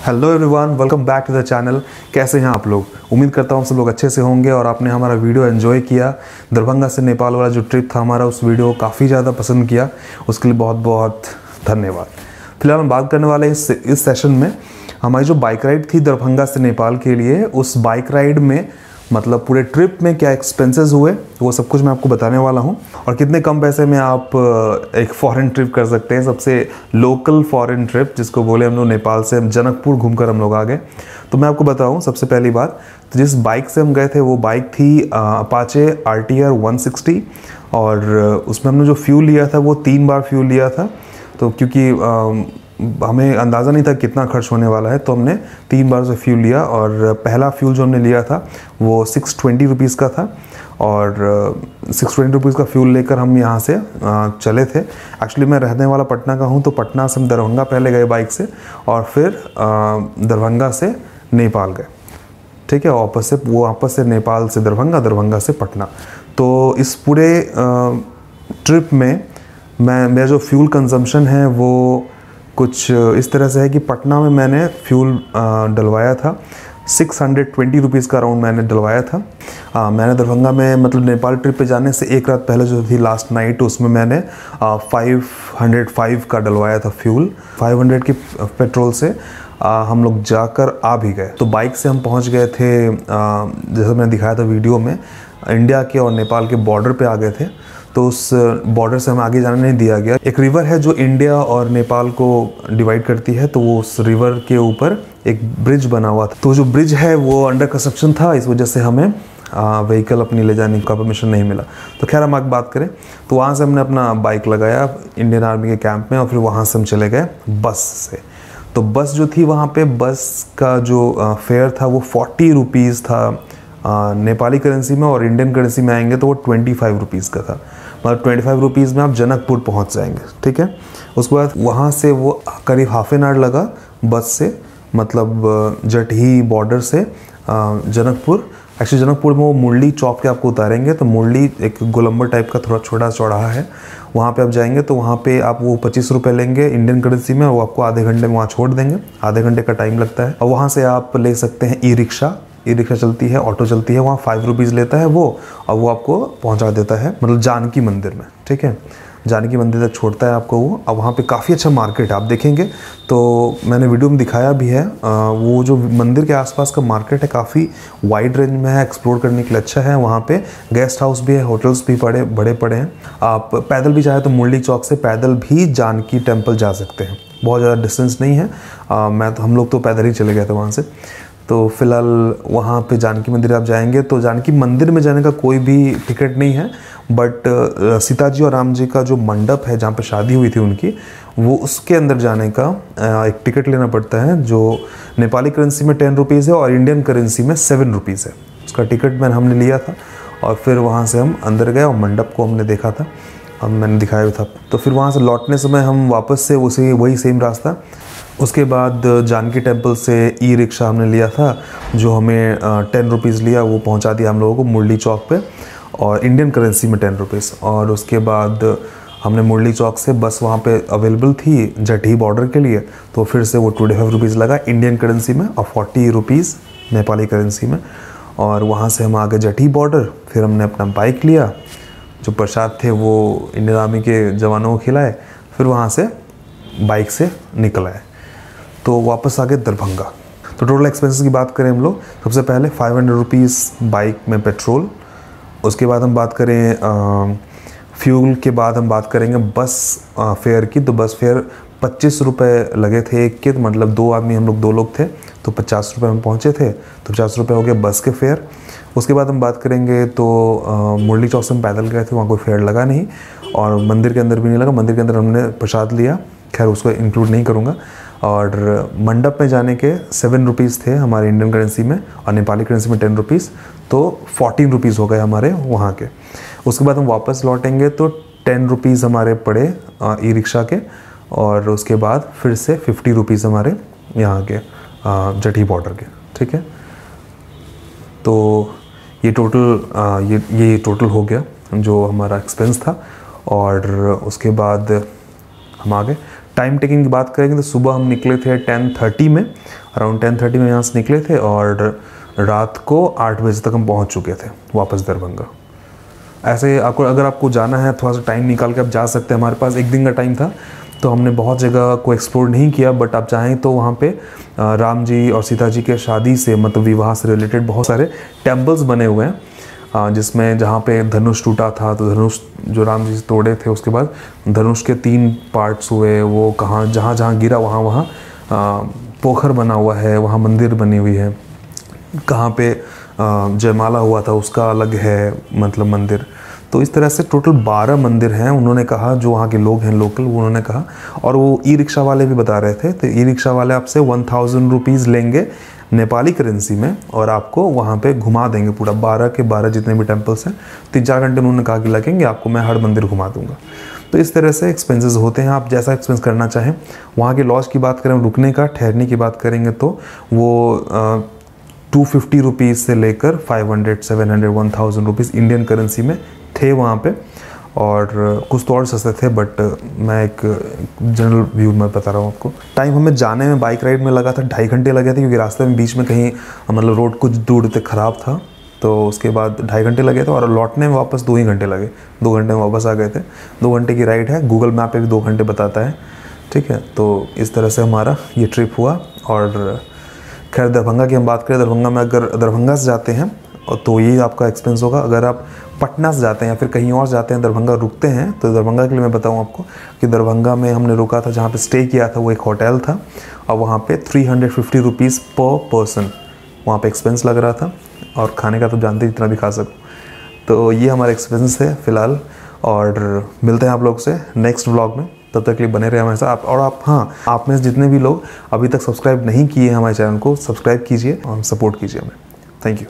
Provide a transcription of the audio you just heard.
Hello everyone, welcome back to the channel. कैसे हैं आप लोग? उम्मीद करता हूँ सब लोग अच्छे से होंगे और आपने हमारा वीडियो एंजॉय किया। दरभंगा से नेपाल वाला जो ट्रिप था हमारा, उस वीडियो को काफ़ी ज़्यादा पसंद किया, उसके लिए बहुत बहुत धन्यवाद। फिलहाल हम बात करने वाले इस सेशन में हमारी जो बाइक राइड थी दरभंगा से नेपाल के लिए, उस बाइक राइड में मतलब पूरे ट्रिप में क्या एक्सपेंसेस हुए वो सब कुछ मैं आपको बताने वाला हूँ, और कितने कम पैसे में आप एक फ़ॉरेन ट्रिप कर सकते हैं। सबसे लोकल फ़ॉरेन ट्रिप जिसको बोले हम लोग, नेपाल से जनकपुर घूमकर हम लोग आ गए। तो मैं आपको बताऊँ सबसे पहली बात, तो जिस बाइक से हम गए थे वो बाइक थी अपाचे RTR 160, और उसमें हमने जो फ्यूल लिया था वो 3 बार फ्यूल लिया था। तो क्योंकि हमें अंदाज़ा नहीं था कितना खर्च होने वाला है, तो हमने 3 बार से फ्यूल लिया। और पहला फ्यूल जो हमने लिया था वो 620 रुपीज़ का था, और 620 रुपीज़ का फ्यूल लेकर हम यहाँ से चले थे। एक्चुअली मैं रहने वाला पटना का हूँ, तो पटना से हम दरभंगा पहले गए बाइक से, और फिर दरभंगा से नेपाल गए। ठीक है, वापस से नेपाल से दरभंगा, दरभंगा से पटना। तो इस पूरे ट्रिप में मेरा जो फ्यूल कंजम्पशन है वो कुछ इस तरह से है कि पटना में मैंने फ्यूल डलवाया था 620 रुपीज़ का अराउंड मैंने डलवाया था। मैंने दरभंगा में मतलब नेपाल ट्रिप पे जाने से एक रात पहले जो थी लास्ट नाइट, उसमें मैंने 505 का डलवाया था फ्यूल। 500 की पेट्रोल से हम लोग जाकर आ भी गए। तो बाइक से हम पहुंच गए थे, जैसे मैंने दिखाया था वीडियो में, इंडिया के और नेपाल के बॉर्डर पे आ गए थे। तो उस बॉर्डर से हमें आगे जाने नहीं दिया गया। एक रिवर है जो इंडिया और नेपाल को डिवाइड करती है, तो वो उस रिवर के ऊपर एक ब्रिज बना हुआ था। तो जो ब्रिज है वो अंडर कंस्ट्रक्शन था, इस वजह से हमें व्हीकल अपनी ले जाने का परमिशन नहीं मिला। तो खैर हम आगे बात करें, तो वहाँ से हमने अपना बाइक लगाया इंडियन आर्मी के कैंप में, और फिर वहाँ से हम चले गए बस से। तो बस जो थी वहाँ पे, बस का जो फेयर था वो 40 रुपीज़ था नेपाली करेंसी में, और इंडियन करेंसी में आएंगे तो वो 25 रुपीज़ का था। मतलब 25 रुपीज़ में आप जनकपुर पहुंच जाएंगे। ठीक है, उसके बाद वहाँ से वो करीब हाफ एन आवर लगा बस से, मतलब जटही बॉर्डर से जनकपुर। एक्चुअली जनकपुर में वो मुरली चौक के आपको उतारेंगे, तो मुरली एक गोलंबर टाइप का थोड़ा छोटा चौराहा है, वहाँ पे आप जाएंगे तो वहाँ पे आप वो 25 रुपये लेंगे इंडियन करेंसी में, और वो आपको आधे घंटे में वहाँ छोड़ देंगे। आधे घंटे का टाइम लगता है, और वहाँ से आप ले सकते हैं ई रिक्शा चलती है, ऑटो चलती है, वहाँ 5 रुपीज़ लेता है वो, और वो आपको पहुँचा देता है मतलब जानकी मंदिर में। ठीक है, जानकी मंदिर तक छोड़ता है आपको वो। अब वहाँ पे काफ़ी अच्छा मार्केट है, आप देखेंगे तो मैंने वीडियो में दिखाया भी है। वो जो मंदिर के आसपास का मार्केट है काफ़ी वाइड रेंज में है, एक्सप्लोर करने के लिए अच्छा है। वहाँ पे गेस्ट हाउस भी है, होटल्स भी बड़े पड़े हैं। आप पैदल भी चाहे तो मुरली चौक से पैदल भी जानकी टेम्पल जा सकते हैं, बहुत ज़्यादा डिस्टेंस नहीं है। हम लोग तो पैदल ही चले गए थे वहाँ से। तो फिलहाल वहाँ पे जानकी मंदिर आप जाएंगे तो जानकी मंदिर में जाने का कोई भी टिकट नहीं है, बट सीता जी और राम जी का जो मंडप है जहाँ पे शादी हुई थी उनकी, वो उसके अंदर जाने का एक टिकट लेना पड़ता है, जो नेपाली करेंसी में 10 रुपीज़ है और इंडियन करेंसी में 7 रुपीज़ है। उसका टिकट हमने लिया था, और फिर वहाँ से हम अंदर गए और मंडप को हमने देखा था, मैंने दिखाया था। तो फिर वहाँ से लौटने समय हम वापस से वही सेम रास्ता। उसके बाद जानकी टेम्पल से ई रिक्शा हमने लिया था, जो हमें 10 रुपीज़ लिया, वो पहुंचा दिया हम लोगों को मुरली चौक पे, और इंडियन करेंसी में 10 रुपीज़। और उसके बाद हमने मुरली चौक से बस वहाँ पे अवेलेबल थी जटही बॉर्डर के लिए, तो फिर से वो 25 रुपीज़ लगा इंडियन करेंसी में, और 40 रुपीज़ नेपाली करेंसी में। और वहाँ से हम आ गए जटही बॉर्डर। फिर हमने अपना बाइक लिया, जो प्रसाद थे वो इंडियन आर्मी के जवानों को खिलाए, फिर वहाँ से बाइक से निकल आए, तो वापस आ गए दरभंगा। तो टोटल एक्सपेंसेस की बात करें हम लोग, सबसे पहले 500 रुपीज़ बाइक में पेट्रोल। उसके बाद हम बात करें फ्यूल के बाद हम बात करेंगे बस फेयर की। तो बस फेयर 25 रुपये लगे थे एक के, मतलब 2 आदमी हम लोग 2 लोग थे, तो 50 रुपये हम पहुँचे थे, तो 50 रुपये हो गए बस के फेयर। उसके बाद हम बात करेंगे तो मुरली चौक से हम पैदल गए थे, वहाँ कोई फेयर लगा नहीं, और मंदिर के अंदर भी नहीं लगा। मंदिर के अंदर हमने प्रसाद लिया, खैर उसको इंक्लूड नहीं करूँगा। और मंडप में जाने के 7 रुपीज़ थे हमारे इंडियन करेंसी में, और नेपाली करेंसी में 10 रुपीज़, तो 14 रुपीज़ हो गए हमारे वहाँ के। उसके बाद हम वापस लौटेंगे तो 10 रुपीज़ हमारे पड़े ई रिक्शा के, और उसके बाद फिर से 50 रुपीज़ हमारे यहाँ के जटही बॉर्डर के। ठीक है, तो ये टोटल हो गया जो हमारा एक्सपेंस था। और उसके बाद हम आ गए टाइम टेकिंग की बात करेंगे तो सुबह हम निकले थे 10:30 में, अराउंड 10:30 में यहाँ से निकले थे और रात को 8 बजे तक हम पहुँच चुके थे वापस दरभंगा। ऐसे आपको अगर आपको जाना है थोड़ा सा टाइम निकाल के आप जा सकते हैं। हमारे पास 1 दिन का टाइम था तो हमने बहुत जगह को एक्सप्लोर नहीं किया, बट आप चाहें तो वहाँ पे राम जी और सीता जी के शादी से मतलब विवाह से रिलेटेड बहुत सारे टेम्पल्स बने हुए हैं, जिसमें जहाँ पे धनुष टूटा था तो धनुष जो राम जी से तोड़े थे उसके बाद धनुष के 3 पार्ट्स हुए, वो कहाँ जहाँ जहाँ गिरा वहाँ वहाँ पोखर बना हुआ है, वहाँ मंदिर बनी हुई है। कहाँ पे जयमाला हुआ था उसका अलग है मतलब मंदिर। तो इस तरह से टोटल 12 मंदिर हैं उन्होंने कहा, जो वहाँ के लोग हैं लोकल वो उन्होंने कहा। और वो ई रिक्शा वाले भी बता रहे थे, तो ई रिक्शा वाले आपसे 1000 रुपीज़ लेंगे नेपाली करेंसी में और आपको वहाँ पे घुमा देंगे पूरा 12 के 12 जितने भी टेम्पल्स हैं। 3-4 घंटे उन्होंने कहा कि लगेंगे आपको, मैं हर मंदिर घुमा दूँगा। तो इस तरह से एक्सपेंसेस होते हैं, आप जैसा एक्सपेंस करना चाहें। वहाँ के लॉज की बात करें, रुकने का ठहरने की बात करेंगे तो वो 250 रुपीज़ से लेकर 500, 700, 1000 रुपीज़ इंडियन करेंसी में थे वहाँ पे। और कुछ तो और सस्ते थे, बट मैं एक जनरल व्यू में बता रहा हूँ आपको। टाइम हमें जाने में बाइक राइड में लगा था 2.5 घंटे लगे थे, क्योंकि रास्ते में बीच में कहीं मतलब रोड कुछ दूर तक ख़राब था, तो उसके बाद 2.5 घंटे लगे थे। और लौटने में वापस 2 ही घंटे लगे, 2 घंटे में वापस आ गए थे। 2 घंटे की राइड है, गूगल मैप पे भी 2 घंटे बताता है, ठीक है। तो इस तरह से हमारा ये ट्रिप हुआ। और खैर दरभंगा की हम बात करें, दरभंगा में अगर दरभंगा से जाते हैं तो ये आपका एक्सपेंस होगा। अगर आप पटना से जाते हैं या फिर कहीं और जाते हैं, दरभंगा रुकते हैं, तो दरभंगा के लिए मैं बताऊं आपको कि दरभंगा में हमने रुका था, जहाँ पे स्टे किया था वो एक होटल था, और वहाँ पे 350 रुपीज़ पर पर्सन वहाँ पे एक्सपेंस लग रहा था। और खाने का तो जानते जितना भी खा सकूँ। तो ये हमारा एक्सपेंस है फ़िलहाल, और मिलते हैं आप लोग से नेक्स्ट व्लॉग में। तब तक के लिए बने रहे हमारे साथ। और आप में से जितने भी लोग अभी तक सब्सक्राइब नहीं किए हैं हमारे चैनल को, सब्सक्राइब कीजिए और सपोर्ट कीजिए हमें। Thank you.